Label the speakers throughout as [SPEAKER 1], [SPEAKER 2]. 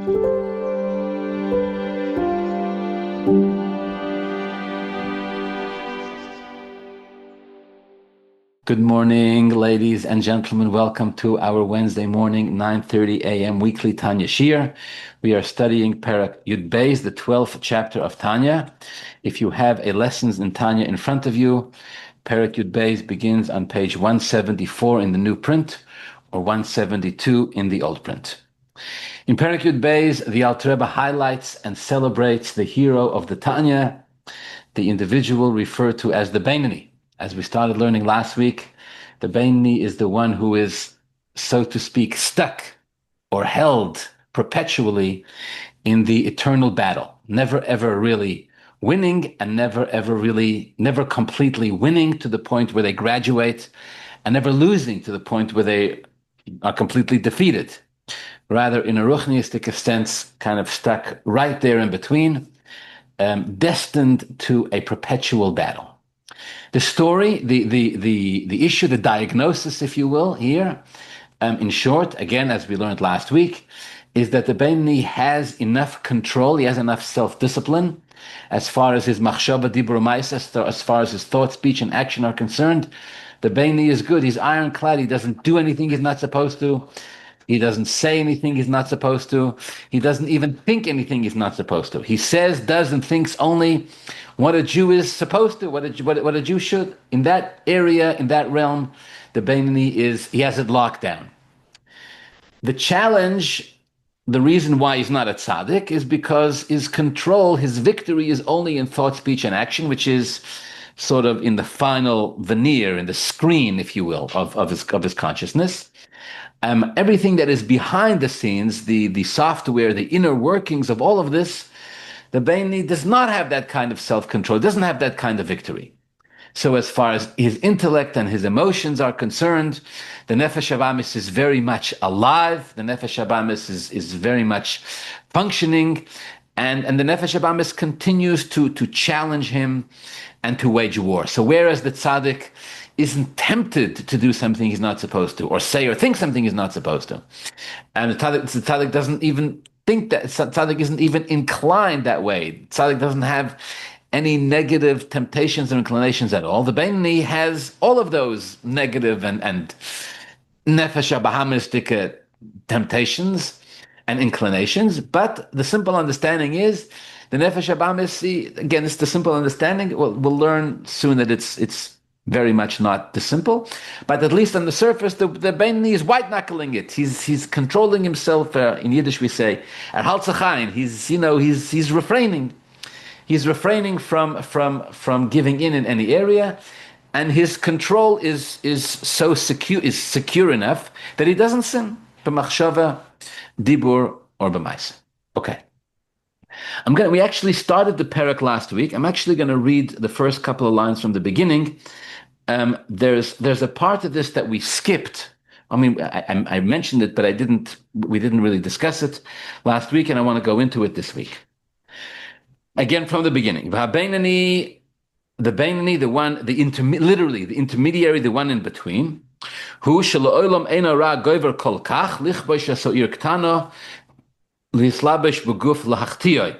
[SPEAKER 1] Good morning, ladies and gentlemen. Welcome to our Wednesday morning, 9:30 a.m. weekly Tanya Shir. We are studying Parak Yud Beis, the 12th chapter of Tanya. If you have a lessons in Tanya in front of you, Parak Yud Beis begins on page 174 in the new print, or 172 in the old print. In Parak Yud Beis, the Alter Rebbe highlights and celebrates the hero of the Tanya, the individual referred to as the Beinani. As we started learning last week, the Beinani is the one who is, so to speak, stuck or held perpetually in the eternal battle, never ever really winning and never completely winning to the point where they graduate, and never losing to the point where they are completely defeated. Rather, in a ruchniistic sense, kind of stuck right there in between, destined to a perpetual battle. The story, the issue, the diagnosis, if you will, here, in short, again, as we learned last week, is that the Beinani has enough control, he has enough self-discipline, as far as his machshava, dibur, ma'aseh, as far as his thought, speech, and action are concerned. The Beinani is good, he's ironclad, he doesn't do anything he's not supposed to. He doesn't say anything he's not supposed to. He doesn't even think anything he's not supposed to. He says, does, and thinks only what a Jew is supposed to, what a Jew should. In that area, in that realm, the Beinani he has it locked down. The challenge, the reason why he's not a tzaddik, is because his control, his victory is only in thought, speech, and action, which is sort of in the final veneer, in the screen, if you will, of his consciousness. Everything that is behind the scenes, the software, the inner workings of all of this, the Beinani does not have that kind of self-control, doesn't have that kind of victory. So as far as his intellect and his emotions are concerned, the Nefesh Habamis is very much alive, the Nefesh Habamis is very much functioning, and the Nefesh Habamis continues to challenge him and to wage war. So whereas the tzaddik isn't tempted to do something he's not supposed to, or say or think something he's not supposed to, and the tzaddik doesn't even think that, tzaddik isn't even inclined that way. Tzaddik doesn't have any negative temptations or inclinations at all. The Beinani has all of those negative and nefesh habahamistic temptations and inclinations, but the simple understanding is the nefesh habahamis, again, it's the simple understanding. We'll learn soon that it's very much not this simple, but at least on the surface, the Beinani is white-knuckling it. He's controlling himself. In Yiddish, we say, at halzachayin. He's refraining. He's refraining from giving in any area, and his control is secure enough that he doesn't sin b'machshava, dibur, or b'ma'aseh. Okay. We actually started the parak last week. I'm actually going to read the first couple of lines from the beginning. There's a part of this that we skipped. I mean, I mentioned it, but we didn't really discuss it last week, and I want to go into it this week. Again, from the beginning. The Beinani, the one, literally the intermediary, the one in between. Who shala'olam eina ra gover kol kach lichbosh asoir ktano lislabesh b'guf lahachtiyoi.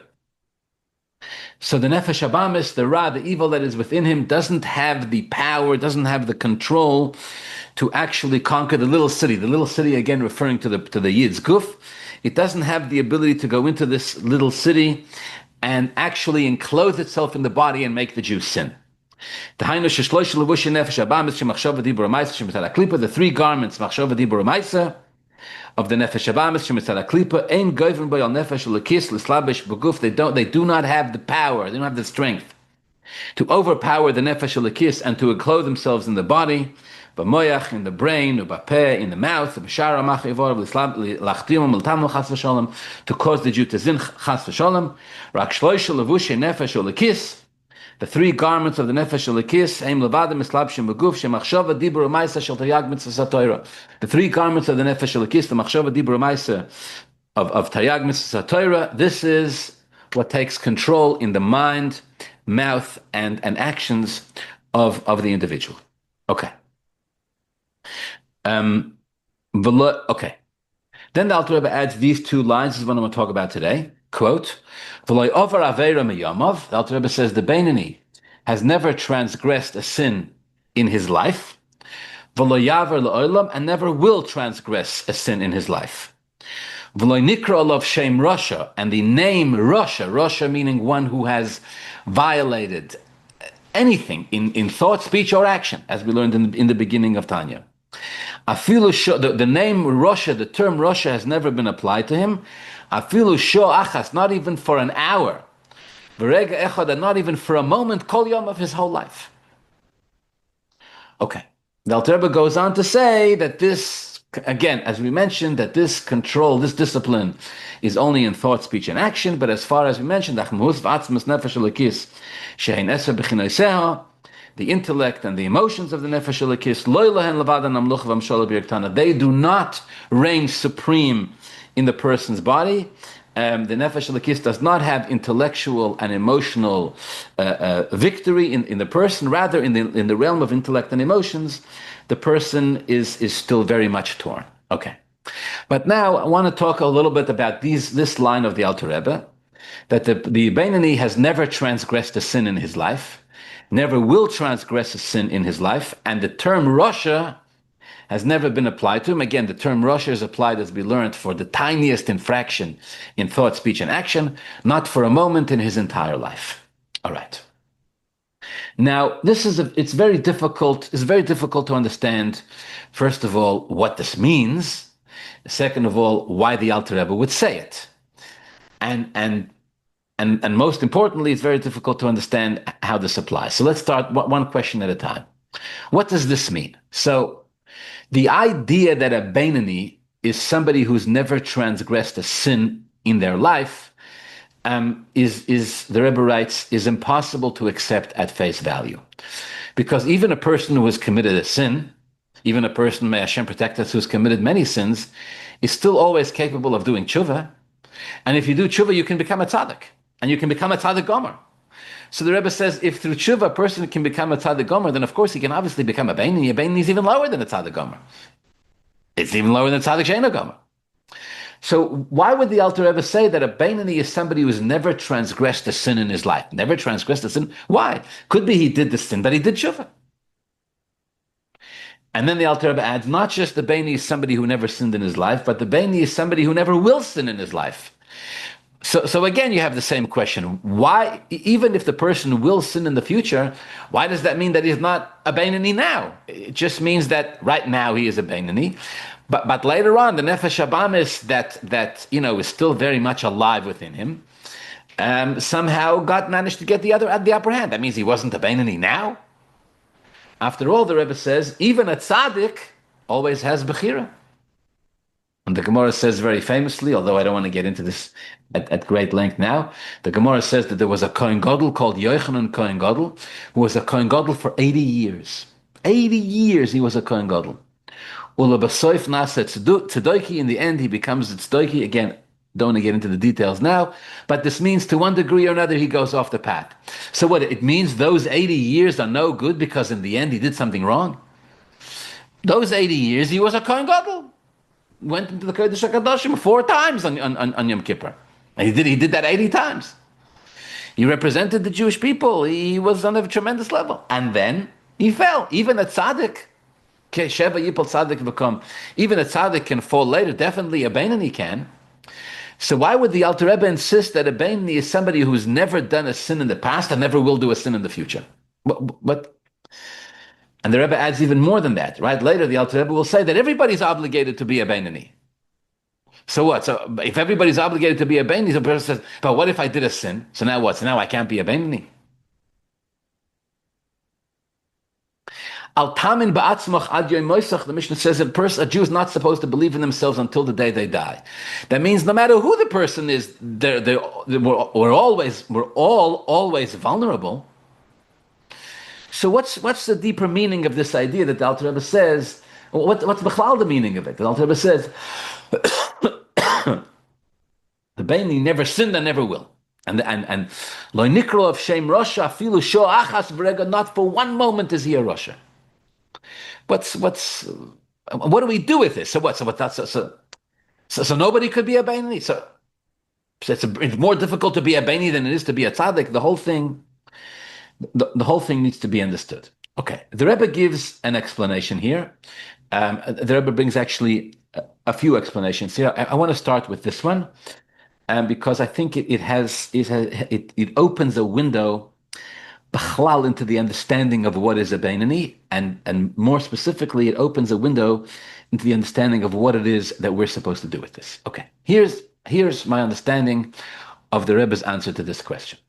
[SPEAKER 1] So the Nefesh Habamis, the Ra, the evil that is within him, doesn't have the power, doesn't have the control to actually conquer the little city. The little city, again, referring to the Yid's Guf. It doesn't have the ability to go into this little city and actually enclose itself in the body and make the Jew sin. The three garments, machshava, dibur, ma'aseh, of the Nefesh Habamis, Shemitzad HaKlipa, Ein Goyven Bo Al Nefesh L'Kis L'Slabesh B'Guf. They do not have the power, they don't have the strength to overpower the Nefesh L'Kis and to enclose themselves in the body, B'Moyach, in the brain, B'Peh, in the mouth, B'Shara Machivor, L'Achtimum, L'Tamel Chas V'Sholem, to cause the Jew to zin Chas V'Sholem. Rak Shloisha Levushe Nefesh L'Kis. The three garments of the Nefesh L'Kis, Eim Levadim Mislabshim B'Guf, Shemachshava Dibur Ma'aseh Shel Taryag Mitzvah Torah. The three garments of the Nefesh L'Kis, the Machshava Dibur Ma'aseh of Taryag Mitzvah Torah. This is what takes control in the mind, mouth, and actions of the individual. Okay. Okay. Then the Alter Rebbe adds these two lines. This is what I'm going to talk about today. Quote, "V'lo over aveira miyamav." The Alter Rebbe says the Beinoni has never transgressed a sin in his life. V'lo yaver le'olam, and never will transgress a sin in his life. V'lo nikra olav shem Rasha, and the name Rasha, Rasha meaning one who has violated anything in thought, speech, or action, as we learned in the beginning of Tanya. The name Rasha, the term Rasha, has never been applied to him. Afilu sho achas, not even for an hour. V'rega echad, and not even for a moment, kol yom, of his whole life. Okay. The Alter Rebbe goes on to say that this, again, as we mentioned, that this control, this discipline, is only in thought, speech, and action. But as far as we mentioned, the intellect and the emotions of the nefesh elokis, they do not reign supreme in the person's body. The nefesh elokis does not have intellectual and emotional victory in the person. Rather, in the realm of intellect and emotions, the person is still very much torn. Okay, but now I want to talk a little bit about this line of the Alter Rebbe, that the Beinoni has never transgressed a sin in his life, never will transgress a sin in his life, and the term Rasha has never been applied to him. Again, the term Rasha is applied, as we learned, for the tiniest infraction in thought, speech, and action, not for a moment in his entire life. All right. Now, it's very difficult to understand, first of all, what this means. Second of all, why the Alter Rebbe would say it. And most importantly, it's very difficult to understand how this applies. So let's start one question at a time. What does this mean? So the idea that a Beinoni is somebody who's never transgressed a sin in their life is, the Rebbe writes, is impossible to accept at face value. Because even a person who has committed a sin, even a person, may Hashem protect us, who's committed many sins, is still always capable of doing tshuva. And if you do tshuva, you can become a tzaddik. And you can become a tzaddik gomer. So the Rebbe says, if through tshuva a person can become a tzaddik gomer, then of course he can obviously become a Beinoni. A Beinoni is even lower than a tzaddik gomer. It's even lower than tzaddik she'eino gomer. So why would the Alter Rebbe say that a Beinoni is somebody who's never transgressed a sin in his life? Never transgressed a sin? Why? Could be he did the sin, but he did tshuva. And then the Alter Rebbe adds, not just the Beinoni is somebody who never sinned in his life, but the Beinoni is somebody who never will sin in his life. So again, you have the same question. Why, even if the person will sin in the future, why does that mean that he's not a Beinoni now? It just means that right now he is a Beinoni. But later on, the Nefesh Habamis that is still very much alive within him, somehow God managed to get the upper hand. That means he wasn't a Beinoni now. After all, the Rebbe says, even a tzaddik always has bechira. And the Gemara says very famously, although I don't want to get into this at great length now, the Gemara says that there was a Kohen Gadol called Yochanan Kohen Gadol, who was a Kohen Gadol for 80 years. 80 years he was a Kohen Gadol. Ula b'soif nasa tzedoki, in the end he becomes a tzedoki. Again, don't want to get into the details now, but this means to one degree or another he goes off the path. So what, it means those 80 years are no good because in the end he did something wrong? Those 80 years he was a Kohen Gadol. Went into the Kodesh HaKadoshim 4 times on Yom Kippur. And he did that 80 times. He represented the Jewish people. He was on a tremendous level. And then he fell. Even a tzaddik, even a tzaddik can fall later. Definitely a Beinoni can. So why would the Alter Rebbe insist that a Beinoni is somebody who's never done a sin in the past and never will do a sin in the future? But and the Rebbe adds even more than that, right? Later, the Alter Rebbe will say that everybody's obligated to be a Beinoni. So what? So if everybody's obligated to be a Beinoni, the person says, but what if I did a sin? So now what? So now I can't be a Beinoni? Al tamin ba'atzmach ad yom moisach, the Mishnah says a Jew is not supposed to believe in themselves until the day they die. That means no matter who the person is, we're all always vulnerable. So what's the deeper meaning of this idea that the Alter Rebbe says? What's b'chlal the meaning of it? The Alter Rebbe says the Beinoni never sinned and never will, and lo nikro of shem Rasha afilu sho achas v'rega, not for one moment is he a Rasha. What do we do with this? So So nobody could be a Bainani. So it's more difficult to be a Baini than it is to be a tzaddik. The whole thing needs to be understood. Okay, the Rebbe gives an explanation here. The Rebbe brings actually a few explanations here. I want to start with this one, because I think it opens a window into the understanding of what is a Bainani, and more specifically, it opens a window into the understanding of what it is that we're supposed to do with this. Okay, here's my understanding of the Rebbe's answer to this question.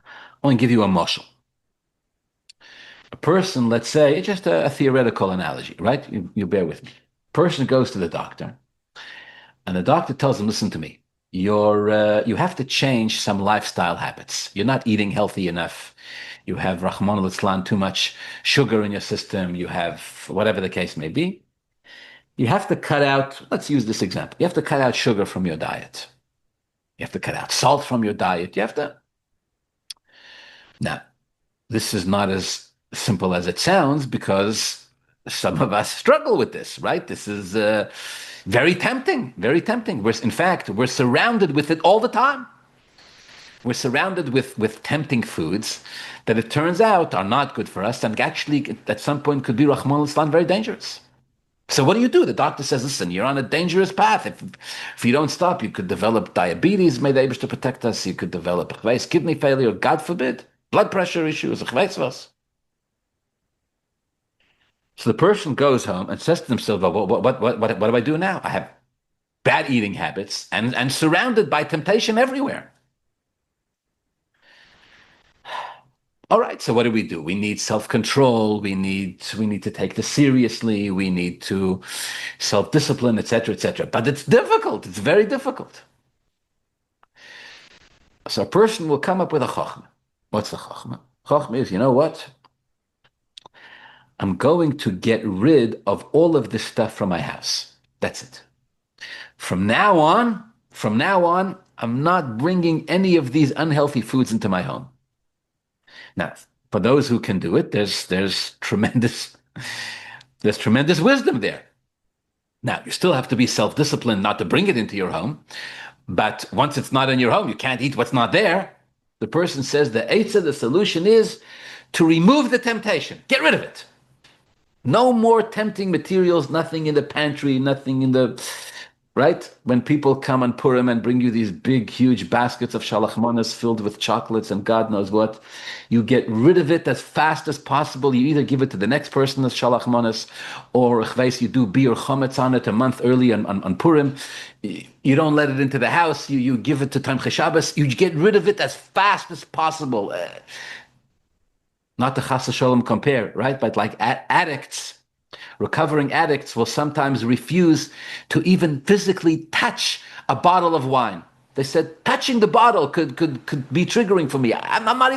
[SPEAKER 1] I want to give you a mashal. A person, let's say, it's just a theoretical analogy, right? You bear with me. Person goes to the doctor, and the doctor tells him, listen to me, you have to change some lifestyle habits. You're not eating healthy enough. You have, Rahman al-Islam, too much sugar in your system. You have whatever the case may be. You have to cut out, let's use this example. You have to cut out sugar from your diet. You have to cut out salt from your diet. You have to. Now, this is not as simple as it sounds, because some of us struggle with this, right? This is very tempting, very tempting. In fact, we're surrounded with it all the time. We're surrounded with tempting foods that it turns out are not good for us, and actually at some point could be, Rahman al-Islam, very dangerous. So what do? The doctor says, listen, you're on a dangerous path. If you don't stop, you could develop diabetes, may the Eibush to protect us. You could develop kidney failure, God forbid, blood pressure issues. So the person goes home and says to himself, well, what do I do now? I have bad eating habits and surrounded by temptation everywhere. All right, so what do? We need self-control. We need to take this seriously. We need to self-discipline, etc., etc. But it's difficult. It's very difficult. So a person will come up with a chokhmah. What's the chokhmah? Chokhmah is, you know what? I'm going to get rid of all of this stuff from my house. That's it. From now on, I'm not bringing any of these unhealthy foods into my home. Now, for those who can do it, there's tremendous wisdom there. Now, you still have to be self-disciplined not to bring it into your home, but once it's not in your home, you can't eat what's not there. The person says the solution is to remove the temptation. Get rid of it. No more tempting materials, nothing in the pantry, nothing in the... Right? When people come on Purim and bring you these big, huge baskets of shalachmanas filled with chocolates and God knows what, you get rid of it as fast as possible. You either give it to the next person as shalachmanas, or you do bir chometz on it a month early on Purim. You don't let it into the house. You give it to Tamche Shabbos. You get rid of it as fast as possible. Not to chas v'sholom compare, right? But like addicts, recovering addicts will sometimes refuse to even physically touch a bottle of wine. They said touching the bottle could be triggering for me. I'm not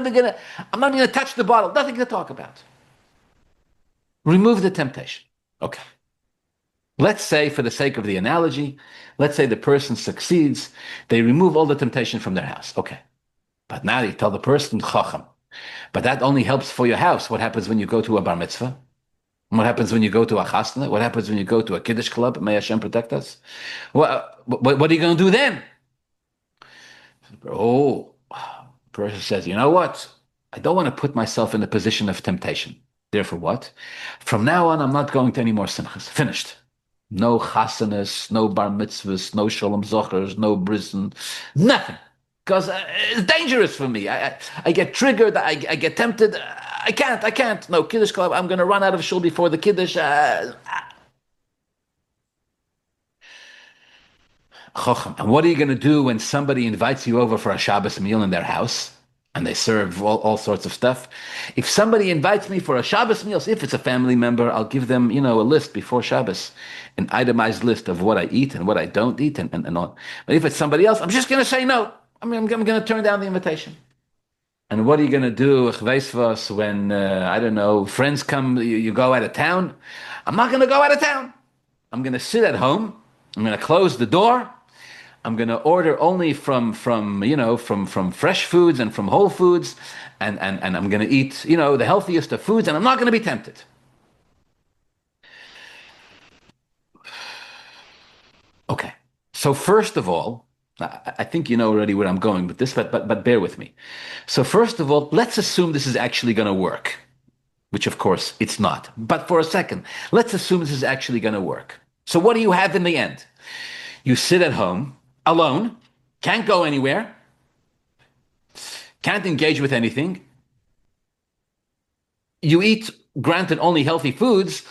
[SPEAKER 1] gonna touch the bottle. Nothing to talk about. Remove the temptation. Okay. Let's say, for the sake of the analogy, let's say the person succeeds. They remove all the temptation from their house. Okay. But now you tell the person, chacham. But that only helps for your house. What happens when you go to a bar mitzvah? What happens when you go to a chasna? What happens when you go to a kiddush club? May Hashem protect us. What are you going to do then? Oh, the person says, you know what? I don't want to put myself in a position of temptation. Therefore what? From now on, I'm not going to any more simchas. Finished. No chasanas, no bar mitzvahs, no shalom zochers, no brisen, nothing. Because it's dangerous for me. I get triggered. I get tempted. I can't. No, Kiddush Club, I'm going to run out of shul before the Kiddush. And what are you going to do when somebody invites you over for a Shabbos meal in their house and they serve all sorts of stuff? If somebody invites me for a Shabbos meal, if it's a family member, I'll give them, a list before Shabbos, an itemized list of what I eat and what I don't eat and all. But if it's somebody else, I'm just going to say no. I'm going to turn down the invitation. And what are you going to do when, I don't know, friends come, you go out of town? I'm not going to go out of town. I'm going to sit at home. I'm going to close the door. I'm going to order only from fresh foods and from whole foods. And I'm going to eat, the healthiest of foods, and I'm not going to be tempted. Okay. So first of all, I think you know already where I'm going with this, but bear with me. So first of all, let's assume this is actually going to work, which of course it's not. But for a second, let's assume this is actually going to work. So what do you have in the end? You sit at home alone, can't go anywhere, can't engage with anything. You eat, granted, only healthy foods,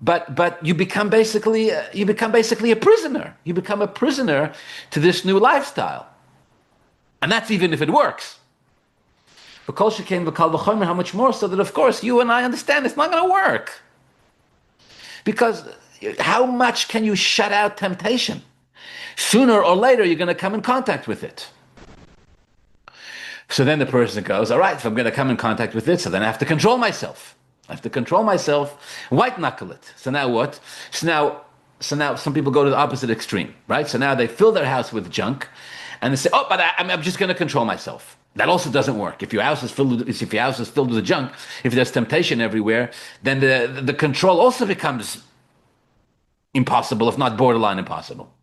[SPEAKER 1] but you become basically a prisoner. You become a prisoner to this new lifestyle, and that's even if it works. Because she came how much more so that of course you and I understand it's not going to work. Because how much can you shut out temptation? Sooner or later you're going to come in contact with it. So then the person goes, all right, if I'm going to come in contact with it, so then I have to control myself. I have to control myself, white knuckle it. So now what? So now some people go to the opposite extreme, right? So now they fill their house with junk, and they say, oh, but I'm just going to control myself. That also doesn't work. If your house is filled with junk, if there's temptation everywhere, then the control also becomes impossible, if not borderline impossible.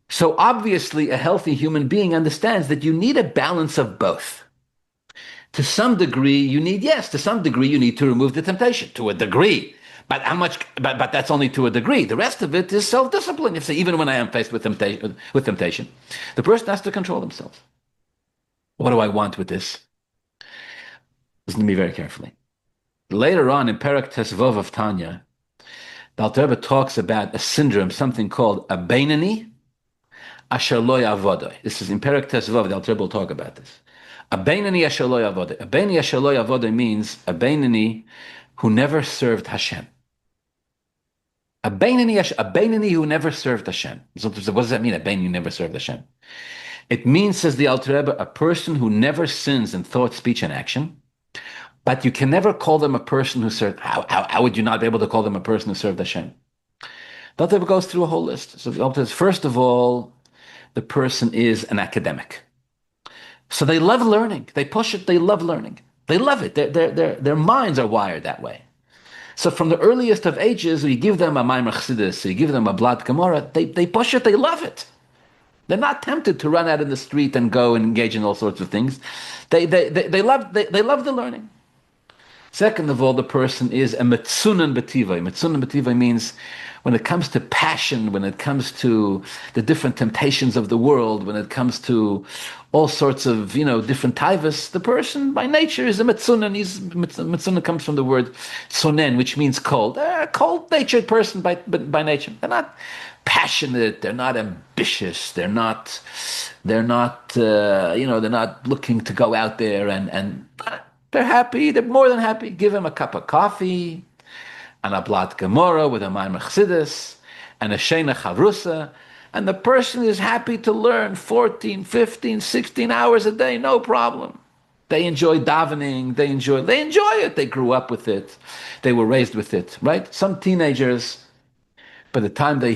[SPEAKER 1] So obviously, a healthy human being understands that you need a balance of both. To some degree, you need to remove the temptation to a degree. But how much? But that's only to a degree. The rest of it is self-discipline. You say, even when I am faced with temptation, the person has to control themselves. What do I want with this? Listen to me very carefully. Later on in Perek Tesvav of Tanya, the Alter Rebbe talks about a syndrome, something called a Beinani Asher Lo Yavodah. This is in Perek Tesvav. The Alter Rebbe will talk about this. A Beinani Asher Lo Yavodah. A Beinani Asher Lo Yavodah means a Beinani who never served Hashem. A Beinani who never served Hashem. So what does that mean? A Beinani who never served Hashem. It means, says the Alter Rebbe, a person who never sins in thought, speech, and action. But you can never call them a person who served. How would you not be able to call them a person who served Hashem? The Alter Rebbe goes through a whole list. So the Alter says, first of all, the person is an academic. So they love learning. They push it. They love learning. They love it. Their minds are wired that way. So from the earliest of ages, you give them a Maimer Chassidus, you give them a Blad Gemara, they push it. They love it. They're not tempted to run out in the street and go and engage in all sorts of things. They love the learning. Second of all, the person is a metzunan b'tivai. Metzunan b'tivai means when it comes to passion, when it comes to the different temptations of the world, when it comes to all sorts of different taivas, the person by nature is a metzunan. Metzunan comes from the word sonen, which means cold. They're a cold-natured person by nature. They're not passionate. They're not ambitious. They're not they're not looking to go out there and they're happy. They're more than happy. Give them a cup of coffee and a blat gemara with a maimer chassidus and a sheina chavrusa, and the person is happy to learn 14, 15, 16 hours a day, no problem. They enjoy davening. They enjoy it. They grew up with it. They were raised with it, right? Some teenagers, by the time they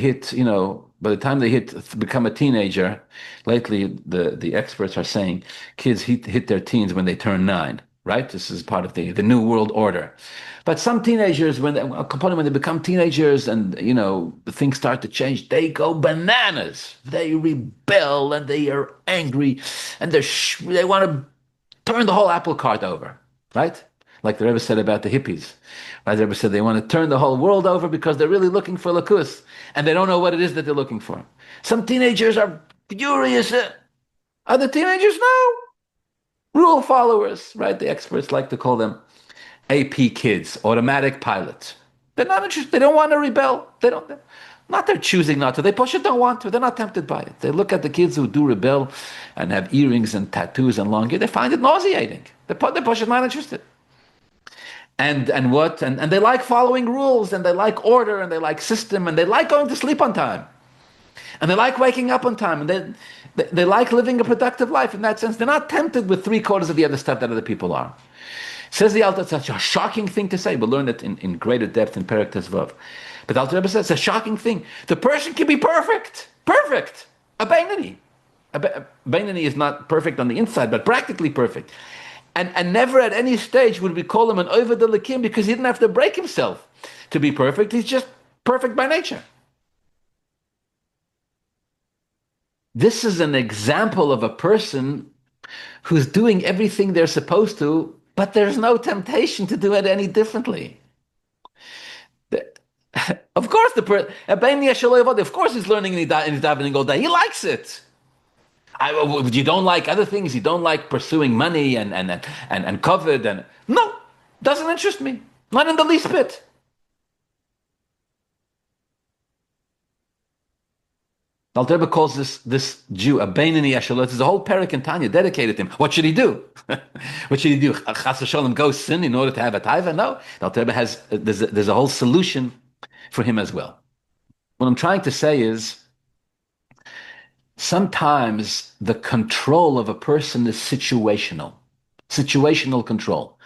[SPEAKER 1] become a teenager, lately the experts are saying kids hit their teens when they turn 9. Right? This is part of the new world order. But some teenagers, when they become teenagers and, things start to change, they go bananas. They rebel and they are angry and they want to turn the whole apple cart over. Right? Like the Rebbe said about the hippies. Right? The Rebbe said they want to turn the whole world over because they're really looking for lakus and they don't know what it is that they're looking for. Some teenagers are furious. Other teenagers, no. Rule followers, right? The experts like to call them AP kids, automatic pilots. They're not interested. They don't want to rebel. They're choosing not to. They push it, don't want to. They're not tempted by it. They look at the kids who do rebel and have earrings and tattoos and long hair. They find it nauseating. They push it, not interested. And they like following rules, and they like order, and they like system, and they like going to sleep on time. And they like waking up on time, and they like living a productive life in that sense. They're not tempted with 3/4 of the other stuff that other people are. Says the Alter, it's such a shocking thing to say. We'll learn it in greater depth in Perek Tesvav. But the Alter Rebbe says it's a shocking thing. The person can be perfect. Perfect. A Beinani. A Beinani is not perfect on the inside, but practically perfect. And never at any stage would we call him an Oved Elikim because he didn't have to break himself to be perfect. He's just perfect by nature. This is an example of a person who's doing everything they're supposed to, but there's no temptation to do it any differently. Of course, of course, he's learning in his davening all day. He likes it. You don't like other things. You don't like pursuing money and covet and no, doesn't interest me. Not in the least bit. Alter Rebbe calls this Jew a Beinani Eshelot. There's a whole parak in Tanya dedicated to him. What should he do? What should he do? Chas v'sholem go sin in order to have a taiva? No. The Alter Rebbe has there's a whole solution for him as well. What I'm trying to say is sometimes the control of a person is situational control.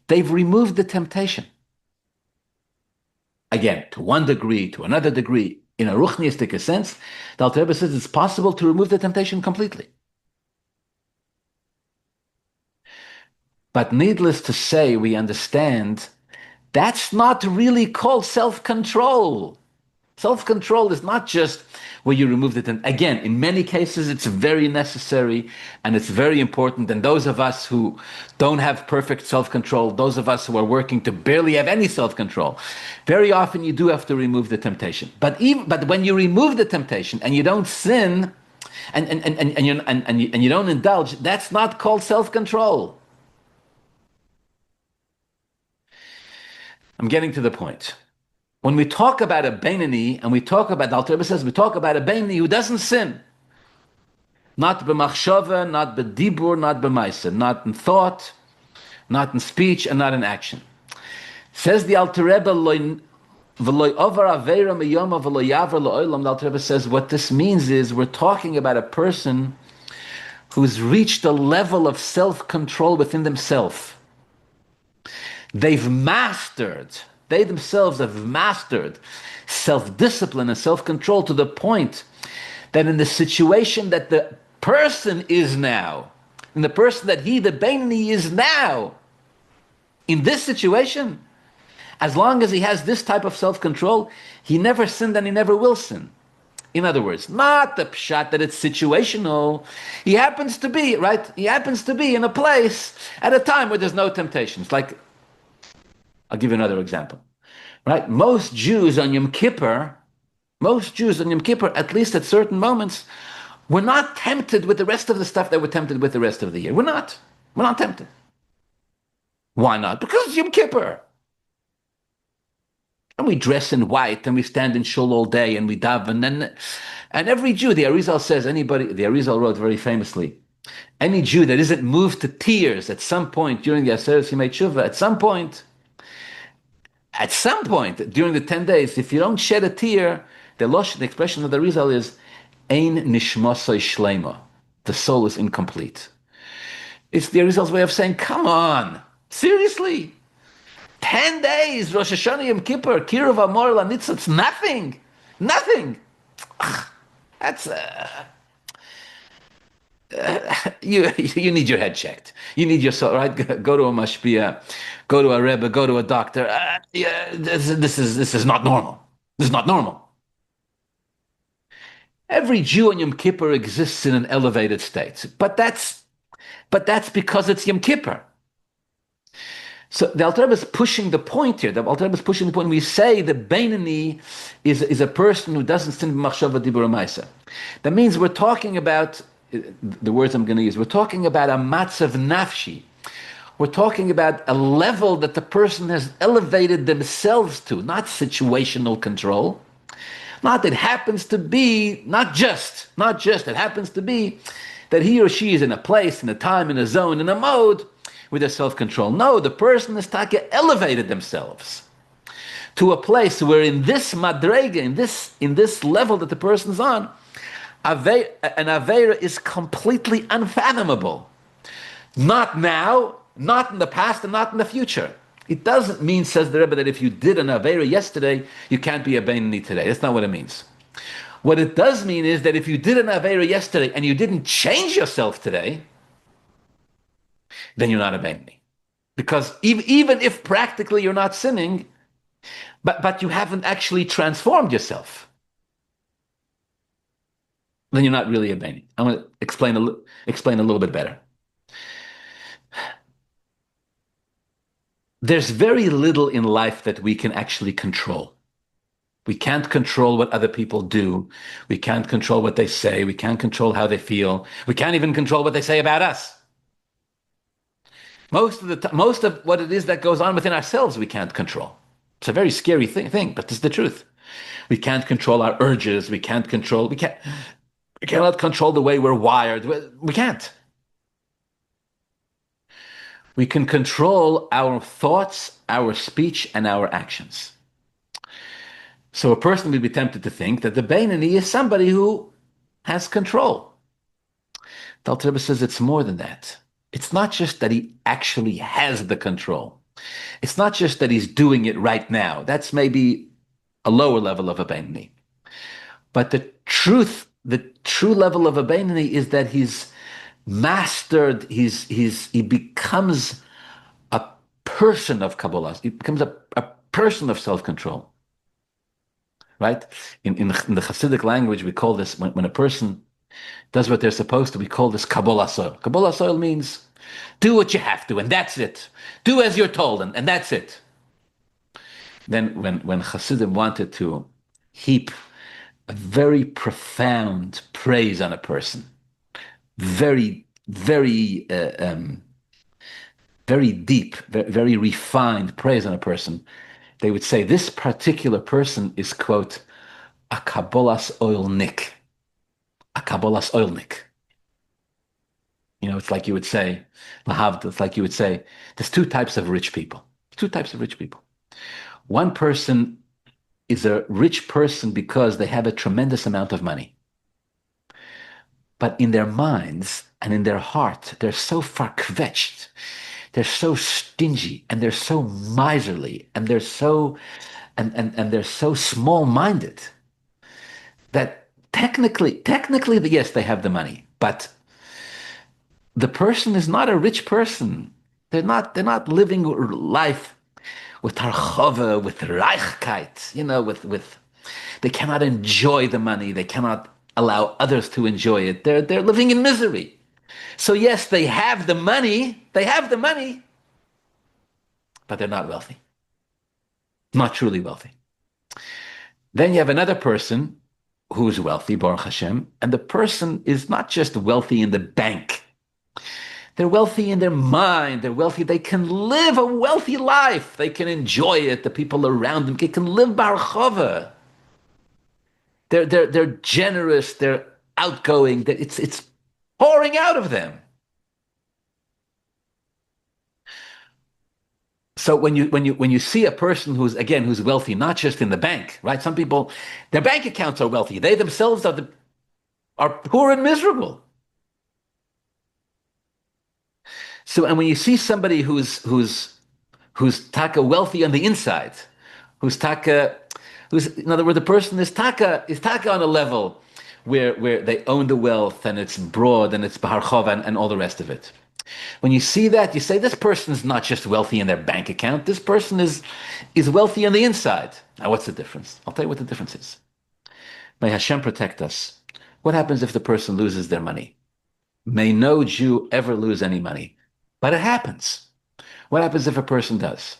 [SPEAKER 1] They've removed the temptation. Again, to one degree, to another degree, in a ruchniistic sense, the Alter Rebbe says it's possible to remove the temptation completely. But needless to say, we understand that's not really called self-control. Self-control is not just where you remove the temptation. Again, in many cases, it's very necessary and it's very important. And those of us who don't have perfect self-control, those of us who are working to barely have any self-control, very often you do have to remove the temptation. But when you remove the temptation and you don't sin and you don't indulge, that's not called self-control. I'm getting to the point. When we talk about a Beinani, and we talk about, the Alter Rebbe says, we talk about a Beinani who doesn't sin. Not b'machshava, not b'dibur, not b'maisa, not in thought, not in speech, and not in action. Says the Alter Rebbe, the Alter Rebbe says, what this means is, we're talking about a person who's reached a level of self-control within themselves. They themselves have mastered self-discipline and self-control to the point that in the situation that the person is now, in the person that the Beinani is now, in this situation, as long as he has this type of self-control, he never sinned and he never will sin. In other words, not the pshat that it's situational. He happens to be, right? He happens to be in a place at a time where there's no temptations. Like, I'll give you another example, right? Most Jews on Yom Kippur, at least at certain moments, were not tempted with the rest of the stuff that we're tempted with the rest of the year. We're not tempted. Why not? Because it's Yom Kippur. And we dress in white and we stand in shul all day and we daven. And every Jew, the Arizal says, the Arizal wrote very famously, any Jew that isn't moved to tears at some point during the Aseret Yimei Tshuva, at some point during the 10 days, if you don't shed a tear, the expression of the Rizal is, Ein nishmasoi shleima. The soul is incomplete. It's the Rizal's way of saying, come on, seriously. 10 days, Rosh Hashanah Yom Kippur, Kiruv Amor Lanitzah, it's nothing. That's... you need your head checked. You need your soul, right? Go to a mashpia, go to a rebbe, go to a doctor. This is not normal. This is not normal. Every Jew on Yom Kippur exists in an elevated state, but that's because it's Yom Kippur. So the Alter Rebbe is pushing the point here. The Alter Rebbe is pushing the point. We say the Beinani is a person who doesn't sin b'machshava dibur ma'aseh. That means we're talking about, the words I'm going to use, we're talking about a matzav nafshi. We're talking about a level that the person has elevated themselves to, not situational control. Not it happens to be, not just, it happens to be that he or she is in a place, in a time, in a zone, in a mode with their self-control. No, the person has elevated themselves to a place where in this madrega, in this level that the person's on, an Aveira is completely unfathomable. Not now, not in the past, and not in the future. It doesn't mean, says the Rebbe, that if you did an Aveira yesterday, you can't be a Beinani today. That's not what it means. What it does mean is that if you did an Aveira yesterday and you didn't change yourself today, then you're not a Beinani. Because even if practically you're not sinning, but you haven't actually transformed yourself. then you're not really a Beni. I'm going to explain a little bit better. There's very little in life that we can actually control. We can't control what other people do. We can't control what they say. We can't control how they feel. We can't even control what they say about us. Most of what it is that goes on within ourselves, we can't control. It's a very scary thing, but it's the truth. We can't control our urges. We cannot control the way we're wired. We can't. We can control our thoughts, our speech, and our actions. So a person would be tempted to think that the Beinoni is somebody who has control. The Alter Rebbe says it's more than that. It's not just that he actually has the control. It's not just that he's doing it right now. That's maybe a lower level of a Beinoni. But the true level of a Beinoni is that he's mastered, he becomes a person of Kabbalah. He becomes a person of self-control. Right? In the Hasidic language, we call this, when a person does what they're supposed to, we call this Kabbalah soil. Kabbalah soil means do what you have to, and that's it. Do as you're told, and that's it. Then when Hasidim wanted to heap a very profound praise on a person, very, very, very deep, very refined praise on a person, they would say this particular person is, quote, a Kabbalah's oilnik. A Kabbalah's oilnik. You know, it's like you would say, Lahavd, it's like you would say, there's two types of rich people. Two types of rich people. One person is a rich person because they have a tremendous amount of money. But in their minds and in their heart, they're so far-kvetched, they're so stingy, and they're so miserly, and they're so and they're so small-minded that technically, yes, they have the money, but the person is not a rich person. They're not living life with harchava, with reichkeit, with they cannot enjoy the money. They cannot allow others to enjoy it. They're living in misery. So yes, they have the money, but they're not wealthy. Not truly wealthy. Then you have another person who's wealthy, Baruch Hashem, and the person is not just wealthy in the bank. They're wealthy in their mind. They're wealthy. They can live a wealthy life. They can enjoy it. The people around them, they can live barchova. They're generous. They're outgoing. It's pouring out of them. So when you see a person who's wealthy, not just in the bank, right? Some people, their bank accounts are wealthy. They themselves are poor and miserable. So, and when you see somebody who's taka wealthy on the inside, who's in other words, the person is taka on a level where they own the wealth and it's broad and it's baharchov and all the rest of it. When you see that, you say this person is not just wealthy in their bank account. This person is wealthy on the inside. Now, what's the difference? I'll tell you what the difference is. May Hashem protect us. What happens if the person loses their money? May no Jew ever lose any money. But it happens. What happens if a person does?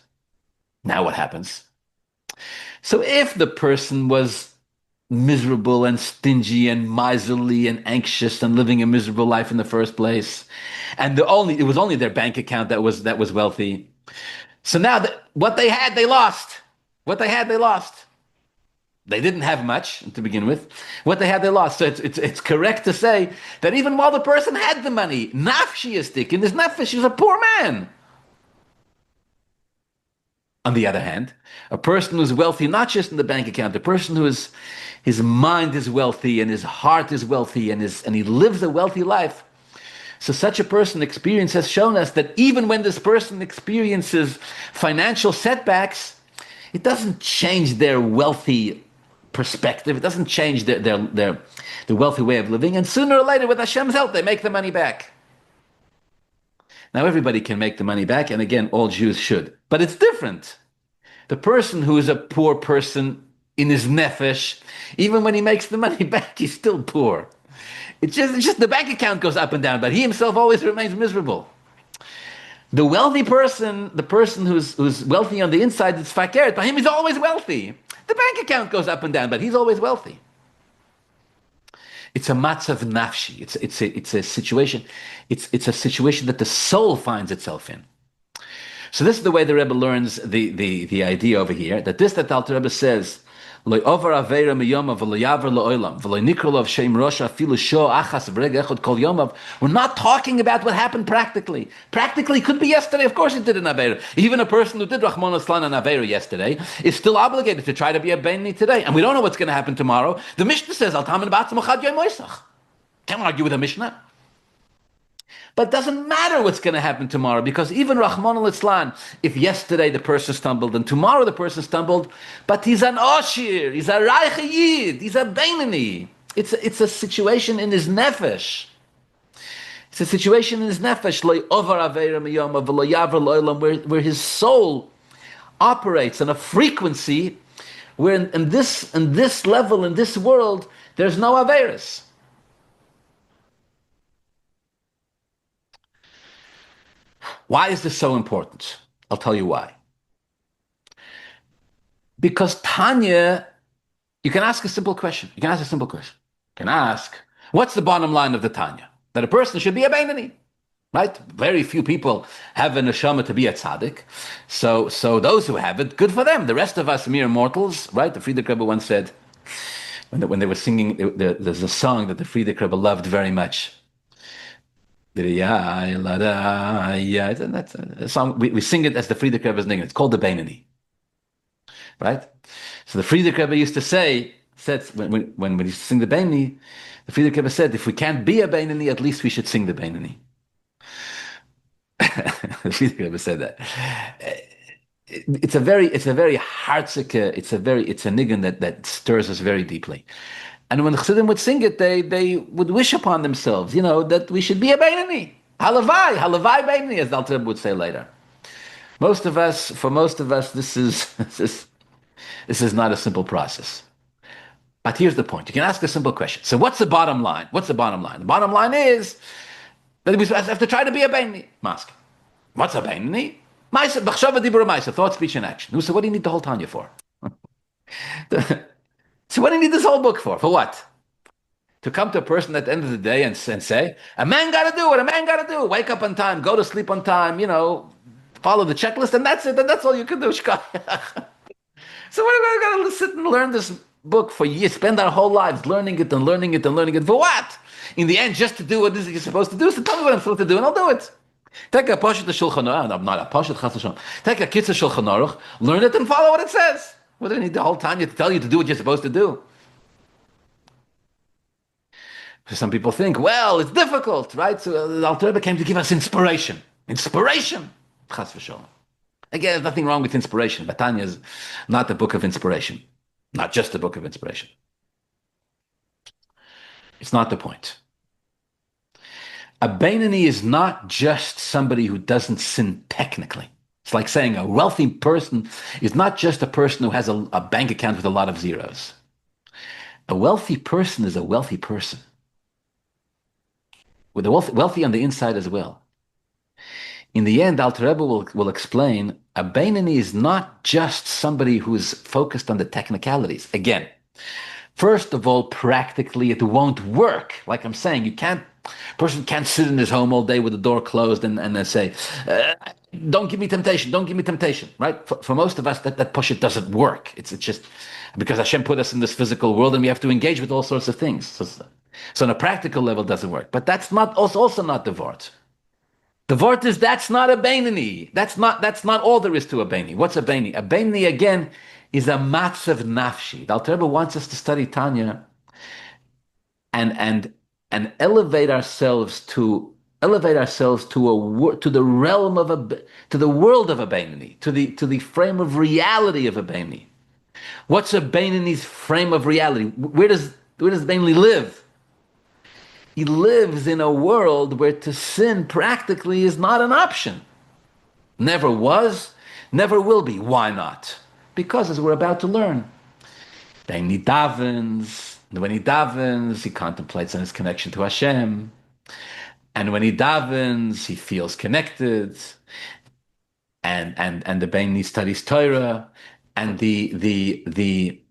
[SPEAKER 1] Now what happens? So if the person was miserable and stingy and miserly and anxious and living a miserable life in the first place, and it was only their bank account that was wealthy. So now what they had, they lost. What they had, they lost. They didn't have much to begin with. What they had, they lost. So it's correct to say that even while the person had the money, nafshiyastik, in his nefesh, he was a poor man. On the other hand, a person who's wealthy, not just in the bank account, a person his mind is wealthy and his heart is wealthy and he lives a wealthy life. So such a person experience has shown us that even when this person experiences financial setbacks, it doesn't change their wealthy perspective. It doesn't change their wealthy way of living. And sooner or later, with Hashem's help, they make the money back. Now, everybody can make the money back, and again, all Jews should. But it's different. The person who is a poor person in his nefesh, even when he makes the money back, he's still poor. It's just the bank account goes up and down, but he himself always remains miserable. The wealthy person, the person who's wealthy on the inside, it's fakert. By him, he's always wealthy. The bank account goes up and down, but he's always wealthy. It's a matzav nafshi. It's a situation. It's a situation that the soul finds itself in. So this is the way the Rebbe learns the idea over here. That the Alter Rebbe says, we're not talking about what happened practically. Practically could be yesterday. Of course it did an Aveira. Even a person who did Rahman Aslan an Aveira yesterday is still obligated to try to be a Beinoni today. And we don't know what's going to happen tomorrow. The Mishnah says, can't argue with the Mishnah. But it doesn't matter what's going to happen tomorrow, because even Rahman al-Islan, if yesterday the person stumbled and tomorrow the person stumbled, but he's an Oshir, he's a Reiche Yid, he's a Beinoni. It's a situation in his nefesh. It's a situation in his nefesh, where his soul operates on a frequency where in this level, in this world, there's no Averis. Why is this so important? I'll tell you why. Because Tanya, you can ask a simple question. You can ask, what's the bottom line of the Tanya? That a person should be a Beinoni, right? Very few people have a neshama to be a tzaddik. So those who have it, good for them. The rest of us, mere mortals, right? The Friedrich Rebbe once said, when they were singing, there's a song that the Friedrich Rebbe loved very much. That's a song. We sing it as the Friedrich Rebbe's name. It's called the Beinoni, right? So the Friedrich Rebbe used to said when we used to sing the Beinoni, the Friedrich Rebbe said, if we can't be a Beinoni, at least we should sing the Beinoni. The Friedrich Rebbe said that. It's a very heartsick. It's a nigun that stirs us very deeply. And when the Chassidim would sing it, they would wish upon themselves, that we should be a Beinoni. Halavai Beinoni, as the Alter Rebbe would say later. For most of us, this is not a simple process. But here's the point. You can ask a simple question. So what's the bottom line? The bottom line is that we have to try to be a Beinoni. Mask. What's a Beinoni? Thought, speech, and action. So what do you need the whole Tanya for? So what do you need this whole book for? For what? To come to a person at the end of the day and say, a man got to do what a man got to do. Wake up on time, go to sleep on time, follow the checklist, and that's it. And that's all you can do. So what are we going to sit and learn this book for years, spend our whole lives learning it and learning it and learning it? For what? In the end, just to do what it is you're supposed to do. So tell me what I'm supposed to do and I'll do it. Take a Pashat Shulchan Aruch. I'm not a Pashat Chas V'Shalom. Take a Kitzur Shulchan Aruch, learn it and follow what it says. What do I need the whole time to tell you to do what you're supposed to do? Some people think, well, it's difficult, right? So the Alter Rebbe came to give us inspiration. Inspiration! Chas v'sholom. Again, there's nothing wrong with inspiration, but Tanya is not a book of inspiration. Not just a book of inspiration. It's not the point. A Beinoni is not just somebody who doesn't sin technically. It's like saying a wealthy person is not just a person who has a bank account with a lot of zeros. A wealthy person is a wealthy person. With a wealthy on the inside as well. In the end, Alter Rebbe will explain, a Beinoni is not just somebody who is focused on the technicalities. Again, first of all, practically it won't work. Like I'm saying, a person can't sit in his home all day with the door closed and say, don't give me temptation, right? For most of us, that push-it doesn't work. It's just because Hashem put us in this physical world and we have to engage with all sorts of things. So on a practical level, it doesn't work. But that's not also not the Vort. The Vort is that's not a Beinoni. That's not all there is to a Beinoni. What's a Beinoni? A Beinoni, again, is a matzav nafshi. The Alter Rebbe wants us to study Tanya and elevate ourselves to the realm to the world of a Beinoni, to the frame of reality of a Beinoni. What's a Beinoni's frame of reality? Where does Beinoni live? He lives in a world where to sin practically is not an option. Never was, never will be. Why not? Because, as we're about to learn, Beinoni davens, And when he davens, he contemplates on his connection to Hashem. And when he davens, he feels connected. And the Beinoni studies Torah. And the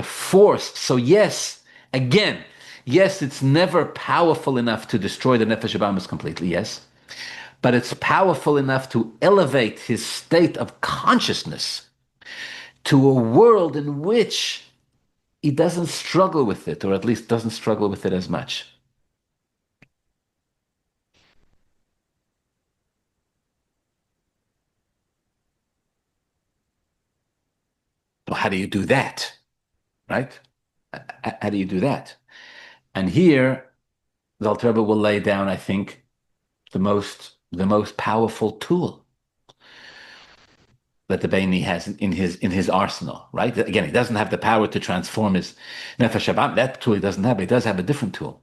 [SPEAKER 1] force. So yes, again, yes, it's never powerful enough to destroy the Nefesh Habahamis completely, yes. But it's powerful enough to elevate his state of consciousness to a world in which he doesn't struggle with it, or at least doesn't struggle with it as much. So how do you do that? Right? How do you do that? And here, the Alter Rebbe will lay down, I think, the most powerful tool that the Beinoni has in his arsenal, right? Again, he doesn't have the power to transform his nefesh habam. That tool he doesn't have, but he does have a different tool.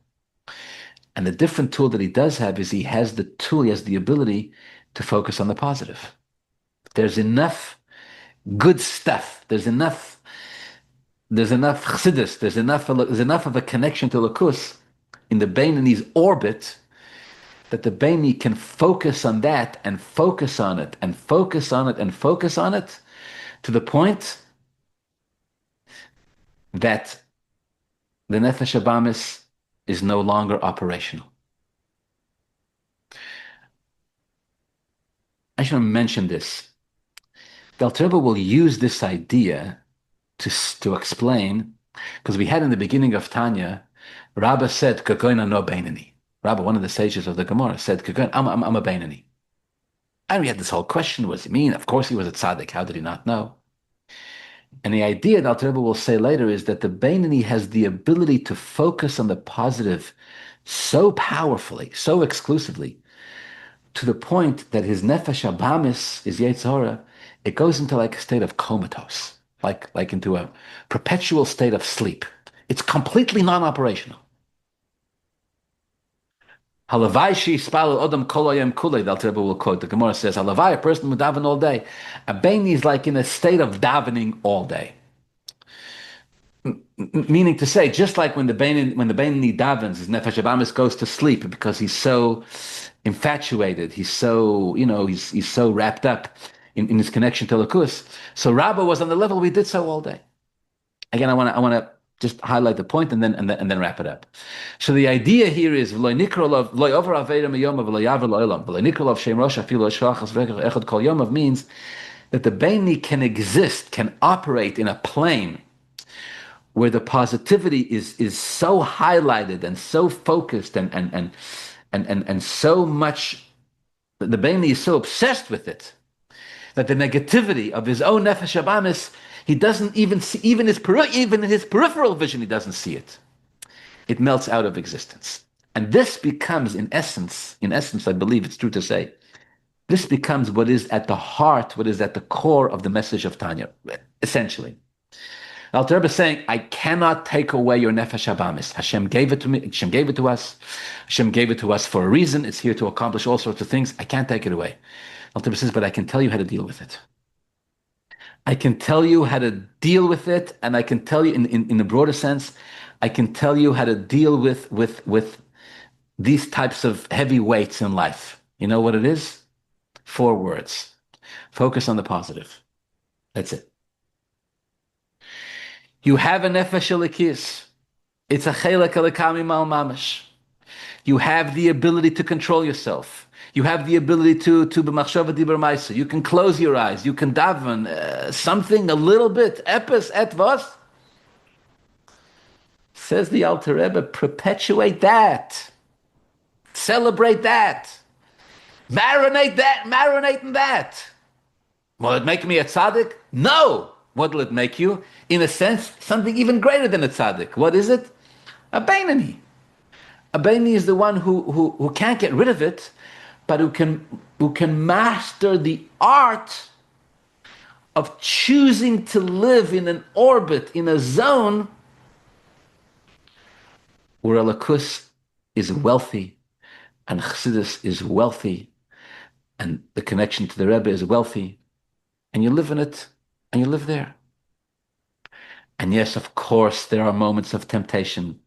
[SPEAKER 1] And the different tool that he does have is he has the ability to focus on the positive. There's enough good stuff. There's enough chassidus. There's enough of a connection to Lakus in the Beinoni's orbit that the Beinoni can focus on that and focus on it and focus on it and focus on it to the point that the Nefesh Habahamis is no longer operational. I should mention this. The Alter Rebbe will use this idea to explain, because we had in the beginning of Tanya, Rabbah said, Kakoina no Beinoni. Rabbah, one of the sages of the Gemara, said, I'm a Beinoni. And we had this whole question, what does he mean? Of course he was a tzaddik, how did he not know? And the idea that Alter Rebbe will say later is that the Beinoni has the ability to focus on the positive so powerfully, so exclusively, to the point that his nefesh habahamis, his yetzer hara, it goes into like a state of comatose, like into a perpetual state of sleep. It's completely non-operational. Halavai she'ispal odam kol hayom kulei, the Alter Rebbe will quote. The Gemara says, Halavai, a person would daven all day. A Beinoni is like in a state of davening all day. Meaning to say, just like when the Beinoni davens, his nefesh habahamis goes to sleep because he's so infatuated, he's so he's so wrapped up in his connection to Lakus. So Rabbah was on the level we did so all day. Again, I want to just highlight the point and then wrap it up. So the idea here is yom means that the Beinoni can exist, can operate in a plane where the positivity is so highlighted and so focused and so much, the Beinoni is so obsessed with it that the negativity of his own nefesh habahamis, he doesn't even see, even in his peripheral vision, he doesn't see it. It melts out of existence. And this becomes, in essence, I believe it's true to say, this becomes what is at the heart, what is at the core of the message of Tanya, essentially. Alter Rebbe is saying, I cannot take away your nefesh habahamis. Hashem gave it to me. Hashem gave it to us. Hashem gave it to us for a reason. It's here to accomplish all sorts of things. I can't take it away. Alter Rebbe says, but I can tell you how to deal with it. I can tell you how to deal with it, and I can tell you, in a broader sense, I can tell you how to deal with these types of heavy weights in life. You know what it is? 4 words. Focus on the positive. That's it. You have a nefesh elikis. It's a chelek elikami mal mamash. You have the ability to control yourself. You have the ability to b'machshava dibur ma'isa. You can close your eyes. You can daven something a little bit. Epis et vos. Says the Alter Rebbe, perpetuate that. Celebrate that. Marinate in that. Will it make me a tzaddik? No. What will it make you? In a sense, something even greater than a tzaddik. What is it? A Beinoni. A Beinoni is the one who can't get rid of it, but who can master the art of choosing to live in an orbit, in a zone where Alakus is wealthy, and Chassidus is wealthy, and the connection to the Rebbe is wealthy, and you live in it, and you live there. And yes, of course, there are moments of temptation.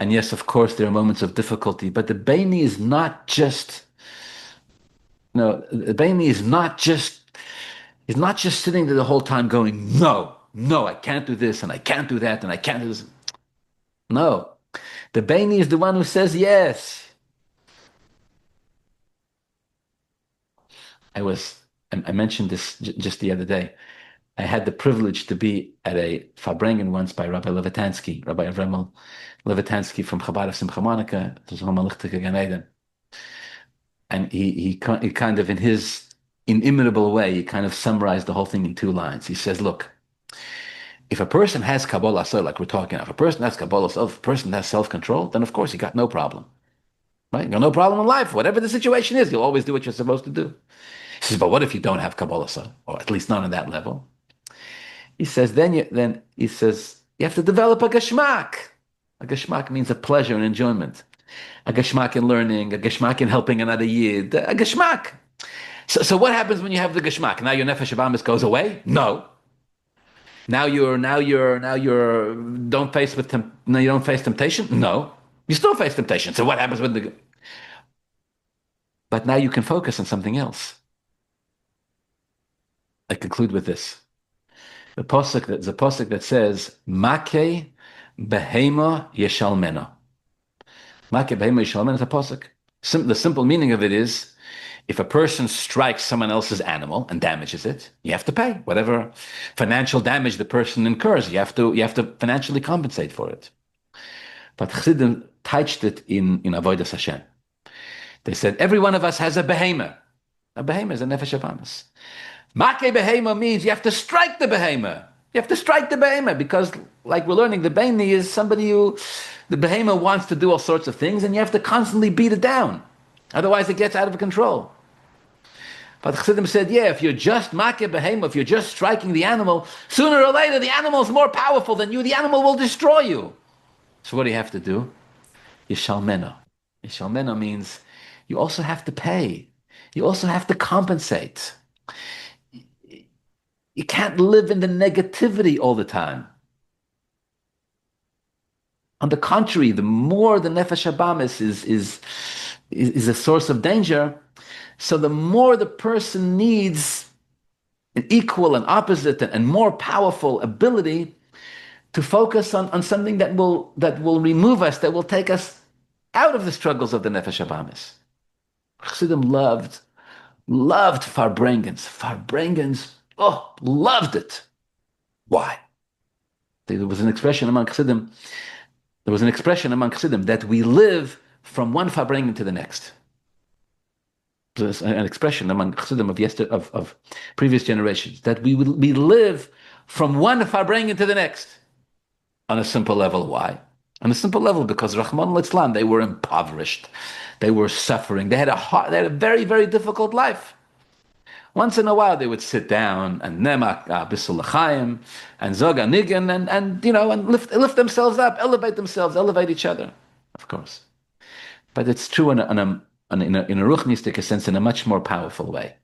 [SPEAKER 1] And yes, of course, there are moments of difficulty. But the Baini is not just, the Baini is not just, he's not just sitting there the whole time going, no, no, I can't do this and I can't do that and I can't do this. No. The Baini is the one who says yes. I mentioned this just the other day. I had the privilege to be at a Farbrengen once by Rabbi Levitansky, Rabbi Avremel Levitansky from Chabad of Simcha Monica, and he kind of, in his inimitable way, he kind of summarized the whole thing in 2 lines. He says, look, if a person has Kabbalah Asor, like we're talking about, if a person has Kabbalah Asor, if a person has self-control, then of course he got no problem. Right? You got no problem in life. Whatever the situation is, you'll always do what you're supposed to do. He says, but what if you don't have Kabbalah Asor, or at least not on that level? He says, then he says, you have to develop a geshmak. A geshmak means a pleasure and enjoyment. A geshmak in learning, a geshmak in helping another yid, a geshmak. So what happens when you have the geshmak? Now your nefesh habamis goes away? No. Now you don't face temptation? No. You still face temptation. So what happens with the? But now you can focus on something else. I conclude with this. The pasuk that says, "Make behema yeshalmena." Make behema yeshalmena is a pasuk. The simple meaning of it is, if a person strikes someone else's animal and damages it, you have to pay whatever financial damage the person incurs. You have to financially compensate for it. But Chassidim touched it in Avodas Hashem. They said every one of us has a behema. A behema is a nefesh habamis. Make behema means you have to strike the behema. You have to strike the behema because, like we're learning, the beini is somebody who, the behema wants to do all sorts of things, and you have to constantly beat it down. Otherwise, it gets out of control. But the Chassidim said, yeah, if you're just makeh behema, if you're just striking the animal, sooner or later the animal is more powerful than you. The animal will destroy you. So what do you have to do? Yishalmeno. Yishalmeno means you also have to pay. You also have to compensate. You can't live in the negativity all the time. On the contrary, the more the nefesh habamis is a source of danger, so the more the person needs an equal and opposite and more powerful ability to focus on something that will remove us, that will take us out of the struggles of the nefesh habamis. Chassidim loved Farbrengens. Farbrengens, loved it. Why? There was an expression among Chassidim that we live from one Farbrengen to the next. There's an expression among Chassidim of previous generations that we live from one Farbrengen to the next. On a simple level, why? On a simple level, because Rahman al-Islam, they were impoverished, they were suffering, they had a very, very difficult life. Once in a while, they would sit down and nemak bisul l'chaim and zog anigan and lift themselves up, elevate themselves, elevate each other, of course. But it's true in a ruchnistic sense, in a much more powerful way.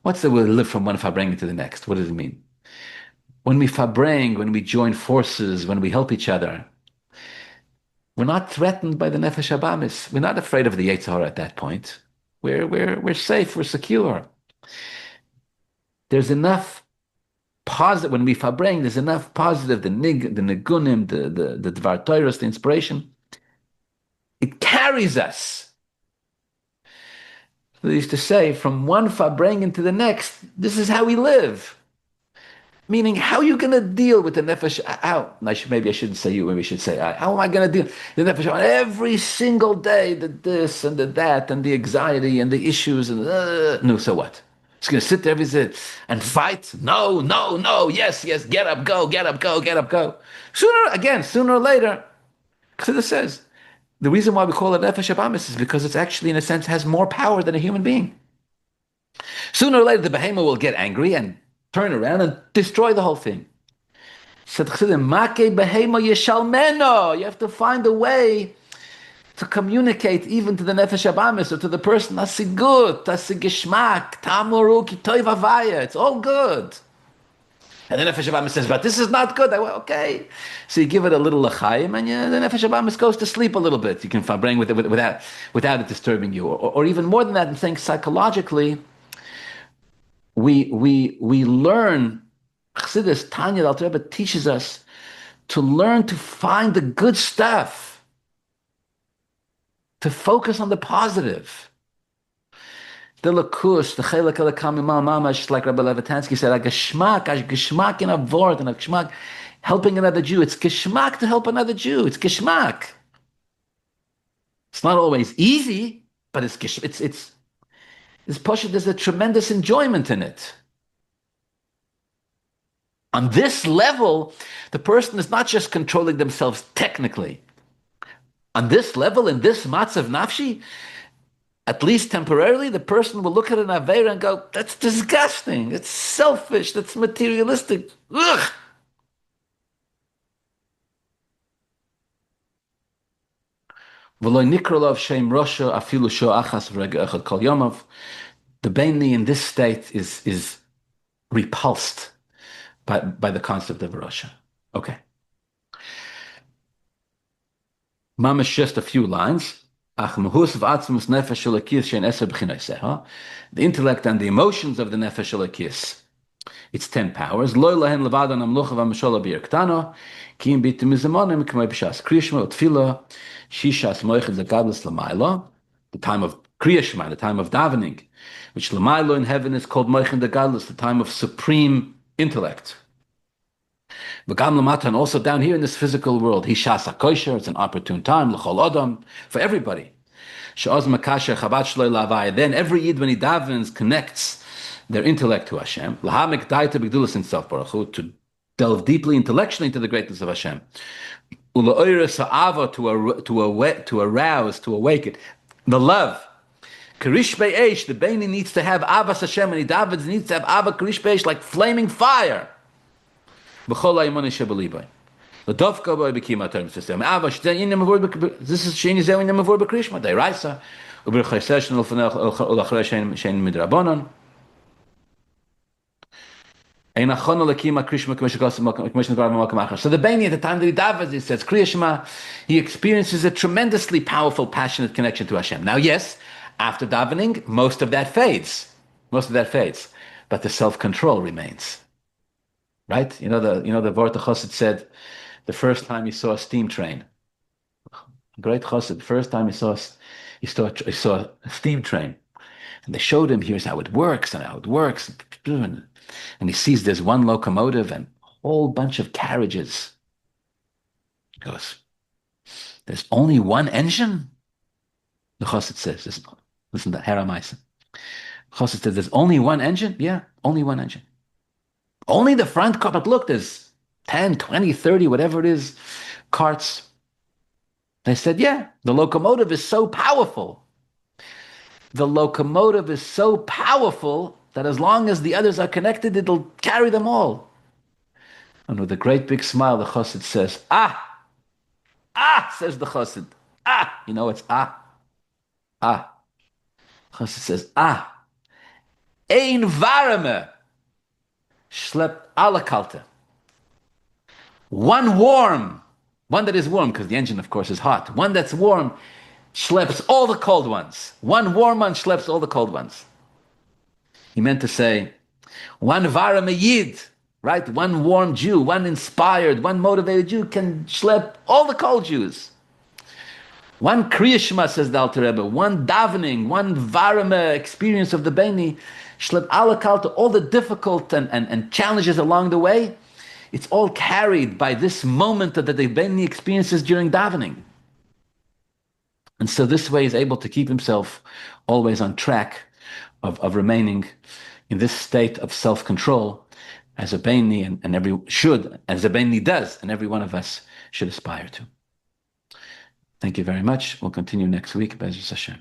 [SPEAKER 1] What's the word live from one farbrengen to the next? What does it mean? When we farbreng, when we join forces, when we help each other, we're not threatened by the nefesh habamis. We're not afraid of the Yetzer Hara at that point. We're safe, we're secure. There's enough positive, when we farbreng, there's enough positive, the nigunim, the dvar Torah, the inspiration. It carries us. They used to say, from one farbrengen to the next, this is how we live. Meaning, how are you going to deal with the nefesh? Maybe I shouldn't say you, maybe I should say I. How am I going to deal with the nefesh every single day, the this and the that, and the anxiety and the issues, and no, so what? It's going to sit there and fight? No, yes, get up, go. Sooner or later, Chassidus says, the reason why we call it nefesh habamis is because it's actually, in a sense, has more power than a human being. Sooner or later, the behemoth will get angry and turn around and destroy the whole thing. Said Chassidim, "Make behema yeshalmeno." You have to find a way to communicate even to the nefesh habamis or to the person. Asigut, asigishmak, tamuruki toiv havaya. It's all good. And the Nefesh Abamis says, but this is not good. I went, okay. So you give it a little l'chaim, and the Nefesh Abamis goes to sleep a little bit. You can bring without it disturbing you. Or even more than that, I'm saying psychologically, we learn, Chassidus, Tanya, the Alter Rebbe teaches us to learn to find the good stuff, to focus on the positive. The lakus, the chelak elakam mamash, like Rabbi Levitansky said, a geschmack in a word, and a geschmack helping another Jew. It's geschmack to help another Jew. It's geschmack. It's not always easy, but it's there's a tremendous enjoyment in it. On this level, the person is not just controlling themselves technically. On this level, in this matzav nafshi, at least temporarily, the person will look at an aveira and go, that's disgusting, it's selfish, that's materialistic. Ugh! The Beinli in this state is repulsed by the concept of Rasha. Okay. Mamish, just a few lines. The intellect and the emotions of the Nefesh Elokis, it's 10 powers. The time of Kriyashma, the time of davening, which Lamailo in heaven is called Moichin the Gadlus, the time of supreme intellect. And also down here in this physical world, Hishas HaKosher, it's an opportune time, L'chol Adam, for everybody. Then every Yid, when he davens, connects their intellect to Hashem, to delve deeply intellectually into the greatness of Hashem, to arouse, to awaken the love. Karish Be'esh, the Beini needs to have Avas Hashem, and he davens needs to have Ava Karish Be'esh, like flaming fire. This is Sheni Zeu in Mavur B'Krishma, Deiraisa, Uber Chaysesh Ulachre Shein Midrabanon. So the Beni, at the time that he davens, he says Kriya Shema, he experiences a tremendously powerful, passionate connection to Hashem. Now, yes, after davening, most of that fades, but the self-control remains. Right? You know the Vorta Chassid said the first time he saw a steam train. Great Chassid, the first time he saw a steam train. And they showed him, here's how it works, and he sees there's one locomotive and a whole bunch of carriages. He goes, there's only one engine? The Chassid says, listen to Haramaisa. Chassid says, there's only one engine? Yeah, only one engine. Only the front car, but look, there's 10, 20, 30, whatever it is, carts. They said, yeah, the locomotive is so powerful. The locomotive is so powerful that as long as the others are connected, it'll carry them all. And with a great big smile, the Chassid says, says the Chassid. It's Chassid says, ein varame. Schlepp alle kalte. One that is warm, because the engine, of course, is hot. One that's warm schleps all the cold ones. One warm one schleps all the cold ones. He meant to say, one varame yid, right? One warm Jew, one inspired, one motivated Jew can schlep all the cold Jews. One kriyashma, says the Alter Rebbe, one davening, one varame experience of the Beni, Shlep alakal to all the difficult and challenges along the way, it's all carried by this moment that the Beni experiences during davening. And so this way he's able to keep himself always on track of remaining in this state of self-control as a Beni as a Beni does, and every one of us should aspire to. Thank you very much. We'll continue next week. Be'ezus Hashem.